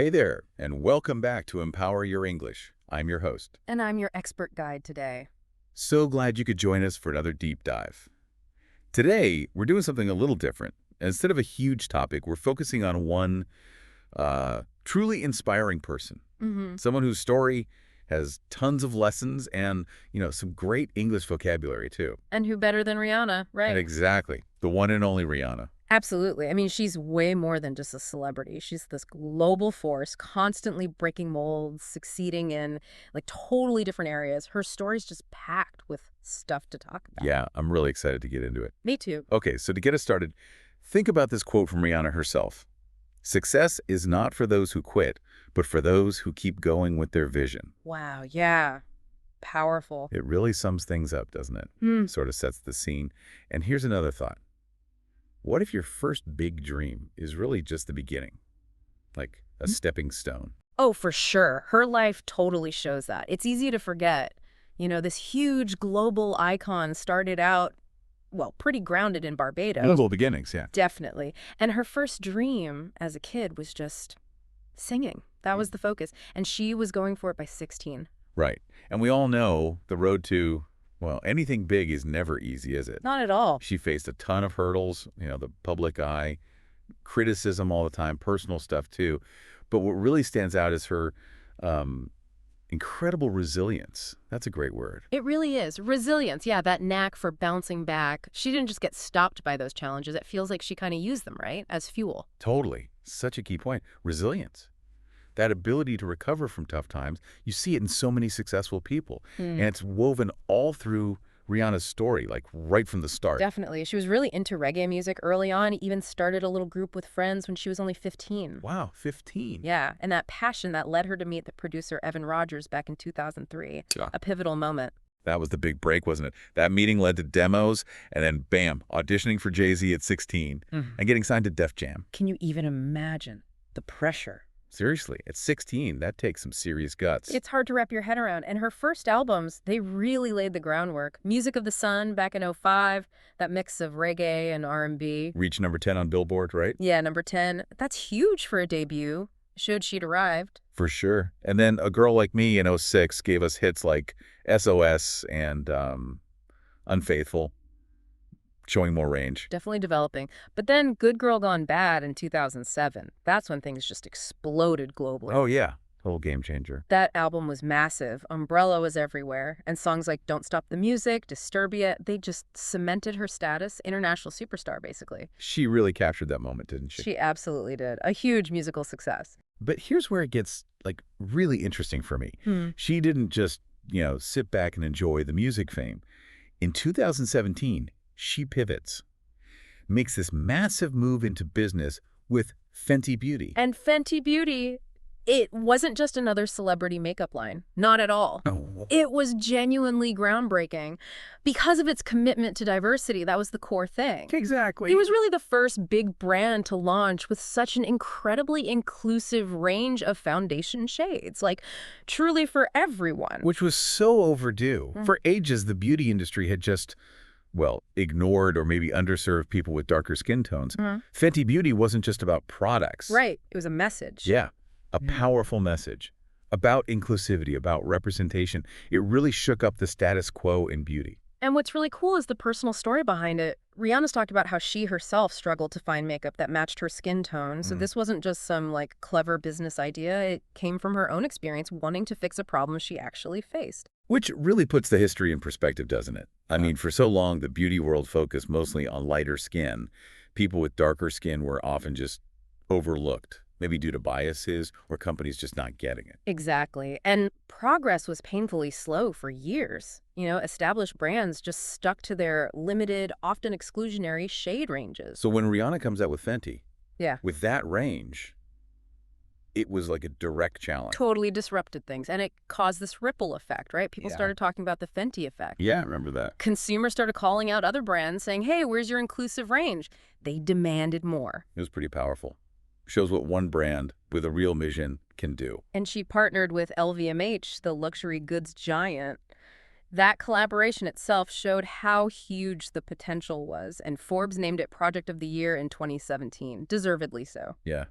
Hey there, and welcome back to Empower Your English. I'm your host. And I'm your expert guide today. So glad you could join us for another deep dive. Today, we're doing something a little different. Instead of a huge topic, we're focusing on one truly inspiring person. Someone whose story has tons of lessons and, some great English vocabulary, too. And who better than Rihanna, right? Exactly. The one and only Rihanna. Absolutely. I mean, she's way more than just a celebrity. She's this global force, constantly breaking molds, succeeding in totally different areas. Her story's just packed with stuff to talk about. Yeah, I'm really excited to get into it. Me too. Okay, so to get us started, think about this quote from Rihanna herself. Success is not for those who quit, but for those who keep going with their vision. Wow, yeah. Powerful. It really sums things up, doesn't it? Sort of sets the scene. And here's another thought. What if your first big dream is really just the beginning? Like a stepping stone. Oh, for sure. Her life totally shows that. It's easy to forget. This huge global icon started out, pretty grounded in Barbados. Humble beginnings, yeah. Definitely. And her first dream as a kid was just singing. That was the focus. And she was going for it by 16. Right. And we all know the road to, anything big is never easy, is it? Not at all. She faced a ton of hurdles, the public eye, criticism all the time, personal stuff too. But what really stands out is her incredible resilience. That's a great word. It really is. Resilience, yeah, that knack for bouncing back. She didn't just get stopped by those challenges. It feels like she kind of used them, right, as fuel. Totally. Such a key point. Resilience. That ability to recover from tough times, you see it in so many successful people. And it's woven all through Rihanna's story, like right from the start. Definitely. She was really into reggae music early on, even started a little group with friends when she was only 15. Wow, 15. Yeah, and that passion that led her to meet the producer Evan Rogers back in 2003. Yeah. A pivotal moment. That was the big break, wasn't it? That meeting led to demos, and then bam, auditioning for Jay-Z at 16 and getting signed to Def Jam. Can you even imagine the pressure? Seriously, at 16, that takes some serious guts. It's hard to wrap your head around. And her first albums, they really laid the groundwork. Music of the Sun back in '05, that mix of reggae and R&B. Reached number 10 on Billboard, right? Yeah, number 10. That's huge for a debut. Showed she'd arrived. For sure. And then A Girl Like Me in '06 gave us hits like SOS and Unfaithful, showing more range. Definitely developing. But then Good Girl Gone Bad in 2007. That's when things just exploded globally. Oh, yeah. Total game changer. That album was massive. Umbrella was everywhere. And songs like Don't Stop the Music, Disturbia, they just cemented her status. International superstar, basically. She really captured that moment, didn't she? She absolutely did. A huge musical success. But here's where it gets, really interesting for me. She didn't just, sit back and enjoy the music fame. In 2017, she pivots, makes this massive move into business with Fenty Beauty. And Fenty Beauty, it wasn't just another celebrity makeup line. Not at all. Oh. It was genuinely groundbreaking. Because of its commitment to diversity, that was the core thing. Exactly. It was really the first big brand to launch with such an incredibly inclusive range of foundation shades, truly for everyone. Which was so overdue. For ages, the beauty industry had just ignored or maybe underserved people with darker skin tones. Fenty Beauty wasn't just about products. Right. It was a message. Yeah. A powerful message about inclusivity, about representation. It really shook up the status quo in beauty. And what's really cool is the personal story behind it. Rihanna's talked about how she herself struggled to find makeup that matched her skin tone. So this wasn't just some clever business idea. It came from her own experience wanting to fix a problem she actually faced. Which really puts the history in perspective, doesn't it? I mean, for so long, the beauty world focused mostly on lighter skin. People with darker skin were often just overlooked, maybe due to biases or companies just not getting it. Exactly. And progress was painfully slow for years. Established brands just stuck to their limited, often exclusionary shade ranges. So when Rihanna comes out with Fenty, yeah, with that range, it was like a direct challenge. Totally disrupted things. And it caused this ripple effect, right? People started talking about the Fenty effect. Yeah, I remember that. Consumers started calling out other brands saying, hey, where's your inclusive range? They demanded more. It was pretty powerful. Shows what one brand with a real mission can do. And she partnered with LVMH, the luxury goods giant. That collaboration itself showed how huge the potential was, and Forbes named it Project of the Year in 2017, deservedly so. Yeah.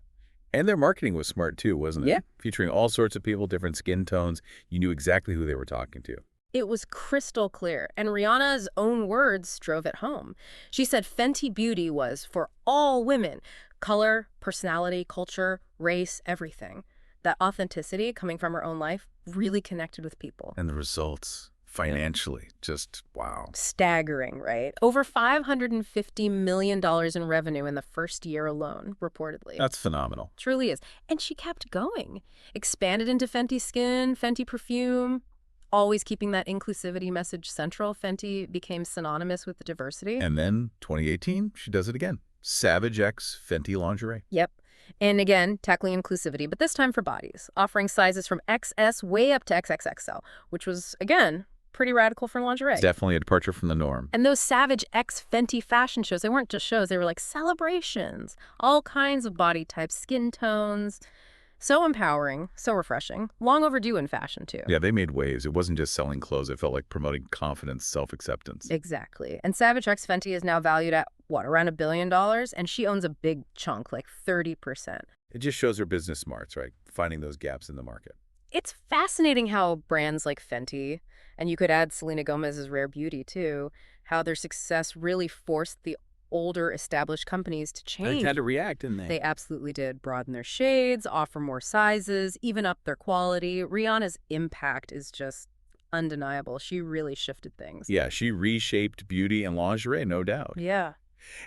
And their marketing was smart too, wasn't it? Yeah. Featuring all sorts of people, different skin tones. You knew exactly who they were talking to. It was crystal clear, and Rihanna's own words drove it home. She said Fenty Beauty was for all women, color, personality, culture, race, everything. That authenticity coming from her own life really connected with people. And the results, financially, just wow. Staggering, right? Over $550 million in revenue in the first year alone, reportedly. That's phenomenal. Truly is. And she kept going. Expanded into Fenty Skin, Fenty Perfume, always keeping that inclusivity message central. Fenty became synonymous with the diversity. And then, 2018, she does it again. Savage X Fenty Lingerie. Yep. And again, tackling inclusivity, but this time for bodies, offering sizes from XS way up to XXXL, which was, again, pretty radical for lingerie. Definitely a departure from the norm. And those Savage X Fenty fashion shows, they weren't just shows, they were like celebrations. All kinds of body types, skin tones. So empowering, so refreshing. Long overdue in fashion, too. Yeah, they made waves. It wasn't just selling clothes. It felt like promoting confidence, self-acceptance. Exactly. And Savage X Fenty is now valued at, what, around $1 billion? And she owns a big chunk, like 30%. It just shows her business smarts, right? Finding those gaps in the market. It's fascinating how brands like Fenty, and you could add Selena Gomez's Rare Beauty, too, how their success really forced the older established companies to change. They had to react, didn't they? They absolutely did. Broaden their shades, offer more sizes, even up their quality. Rihanna's impact is just undeniable. She really shifted things. Yeah, she reshaped beauty and lingerie, no doubt. Yeah.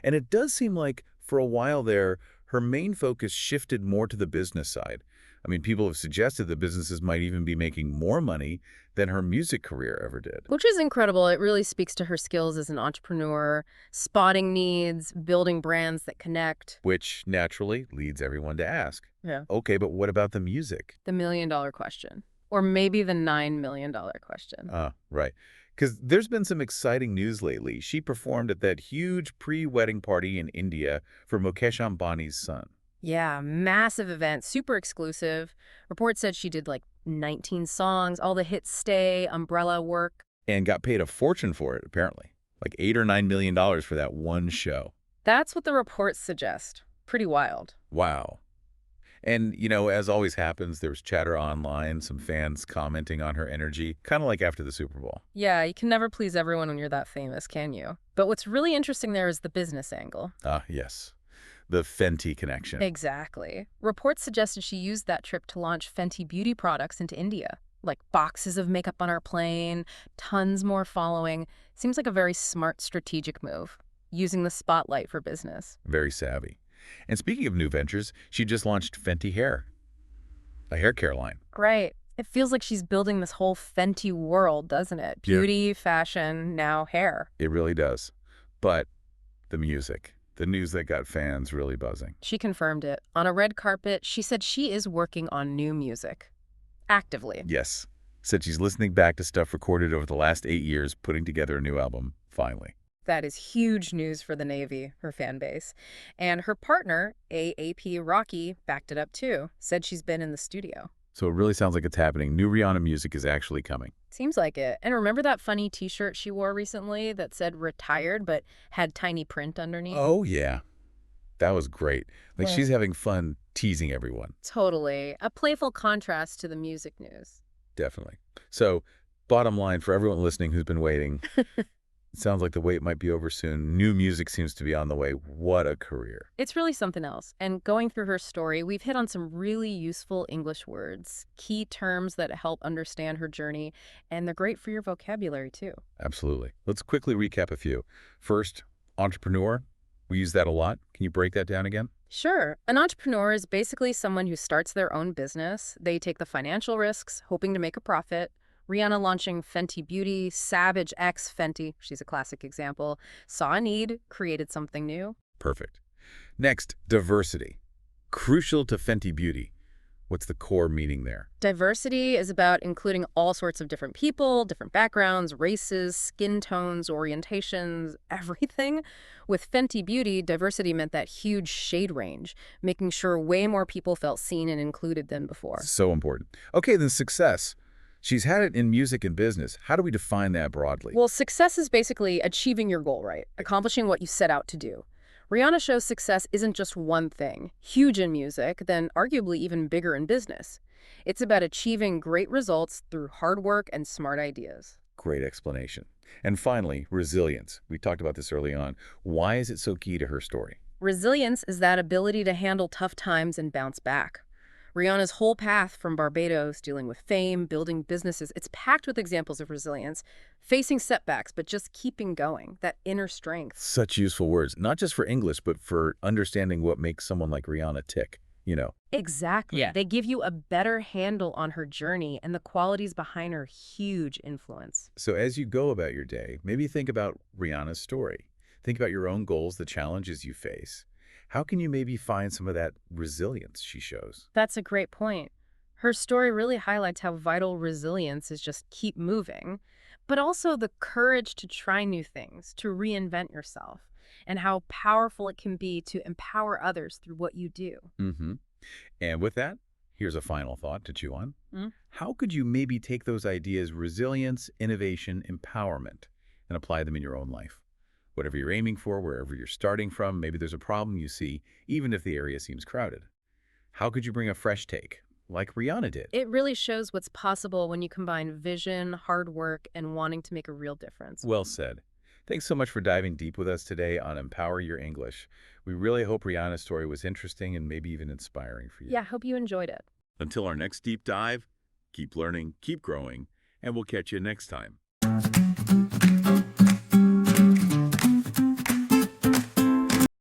And it does seem like for a while there, her main focus shifted more to the business side. I mean, people have suggested that businesses might even be making more money than her music career ever did. Which is incredible. It really speaks to her skills as an entrepreneur, spotting needs, building brands that connect. Which naturally leads everyone to ask, Yeah. okay, but what about the music? The $1 million question. Or maybe the $9 million question. Right. Because there's been some exciting news lately. She performed at that huge pre-wedding party in India for Mukesh Ambani's son. Yeah, massive event, super exclusive. Reports said she did like 19 songs, all the hits Stay, Umbrella work. And got paid a fortune for it, apparently. Like $8 or $9 million for that one show. That's what the reports suggest. Pretty wild. Wow. And, you know, as always happens, there was chatter online, some fans commenting on her energy, kind of like after the Super Bowl. Yeah, you can never please everyone when you're that famous, can you? But what's really interesting there is the business angle. Yes. The Fenty connection. Exactly. Reports suggested she used that trip to launch Fenty beauty products into India. Like boxes of makeup on our plane, tons more following. Seems like a very smart strategic move, using the spotlight for business. Very savvy. And speaking of new ventures, she just launched Fenty Hair, a hair care line. Right. It feels like she's building this whole Fenty world, doesn't it? Beauty, fashion, now hair. It really does. But the music, the news that got fans really buzzing. She confirmed it. On a red carpet, she said she is working on new music. Actively. Yes. Said she's listening back to stuff recorded over the last 8 years, putting together a new album, finally. That is huge news for the Navy, her fan base. And her partner, AAP Rocky, backed it up too. Said she's been in the studio. So it really sounds like it's happening. New Rihanna music is actually coming. Seems like it. And remember that funny t-shirt she wore recently that said retired but had tiny print underneath? Oh, yeah. That was great. Like, Yeah. she's having fun teasing everyone. Totally. A playful contrast to the music news. Definitely. So, bottom line for everyone listening who's been waiting, it sounds like the wait might be over soon. New music seems to be on the way. What a career. It's really something else. And going through her story, we've hit on some really useful English words, key terms that help understand her journey, and they're great for your vocabulary too. Absolutely. Let's quickly recap a few. First, entrepreneur. We use that a lot. Can you break that down again? Sure. An entrepreneur is basically someone who starts their own business. They take the financial risks, hoping to make a profit. Rihanna launching Fenty Beauty, Savage X Fenty, she's a classic example, saw a need, created something new. Perfect. Next, diversity. Crucial to Fenty Beauty. What's the core meaning there? Diversity is about including all sorts of different people, different backgrounds, races, skin tones, orientations, everything. With Fenty Beauty, diversity meant that huge shade range, making sure way more people felt seen and included than before. So important. Okay, then success. She's had it in music and business. How do we define that broadly? Well, success is basically achieving your goal, right? Accomplishing what you set out to do. Rihanna shows success isn't just one thing, huge in music, then arguably even bigger in business. It's about achieving great results through hard work and smart ideas. Great explanation. And finally, resilience. We talked about this early on. Why is it so key to her story? Resilience is that ability to handle tough times and bounce back. Rihanna's whole path from Barbados, dealing with fame, building businesses, it's packed with examples of resilience, facing setbacks, but just keeping going, that inner strength. Such useful words, not just for English, but for understanding what makes someone like Rihanna tick. Exactly. Yeah. They give you a better handle on her journey and the qualities behind her huge influence. So as you go about your day, maybe think about Rihanna's story. Think about your own goals, the challenges you face. How can you maybe find some of that resilience she shows? That's a great point. Her story really highlights how vital resilience is, just keep moving, but also the courage to try new things, to reinvent yourself, and how powerful it can be to empower others through what you do. Mm-hmm. And with that, here's a final thought to chew on. Mm. How could you maybe take those ideas, resilience, innovation, empowerment, and apply them in your own life? Whatever you're aiming for, wherever you're starting from, maybe there's a problem you see, even if the area seems crowded. How could you bring a fresh take, like Rihanna did? It really shows what's possible when you combine vision, hard work, and wanting to make a real difference. Well said. Thanks so much for diving deep with us today on Empower Your English. We really hope Rihanna's story was interesting and maybe even inspiring for you. Yeah, hope you enjoyed it. Until our next deep dive, keep learning, keep growing, and we'll catch you next time.